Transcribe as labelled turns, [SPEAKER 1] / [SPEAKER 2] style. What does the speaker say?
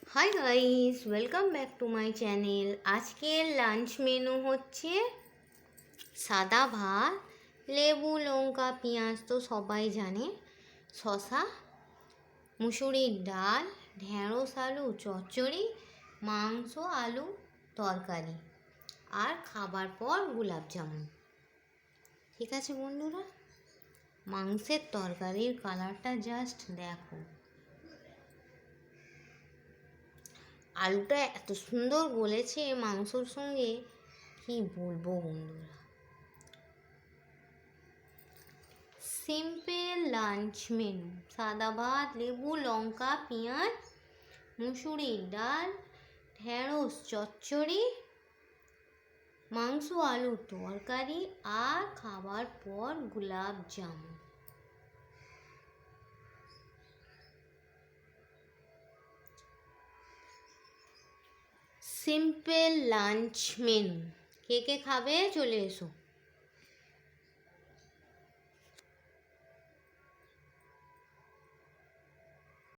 [SPEAKER 1] Hi guys, welcome back to my channel. আজকের lunch menu হচ্ছে সাদা ভাত, লেবু, লঙ্কা, পেঁয়াজ তো সবাই জানে, শশা, মুসুরির ডাল, ঢেঁড়স আলু চচ্চড়ি, মাংস আলু তরকারি আর খাবার পর গোলাপ জামুন। ঠিক আছে বন্ধুরা, মাংসের তরকারির কালারটা জাস্ট দেখো, আলুটা এত সুন্দর গলেছে মাংসর সঙ্গে, কি বলবো বন্ধুরা। সিম্পল লাঞ্চ মেনু: সাদা ভাত, লেবু, লঙ্কা, পেঁয়াজ, মুসুরির ডাল, ঢেঁড়স চচ্চড়ি, মাংস আলু তরকারি আর খাবার পর গোলাপ জামুন। সিম্পল লাঞ্চ মেনু কে কে খাবে চলে এসো।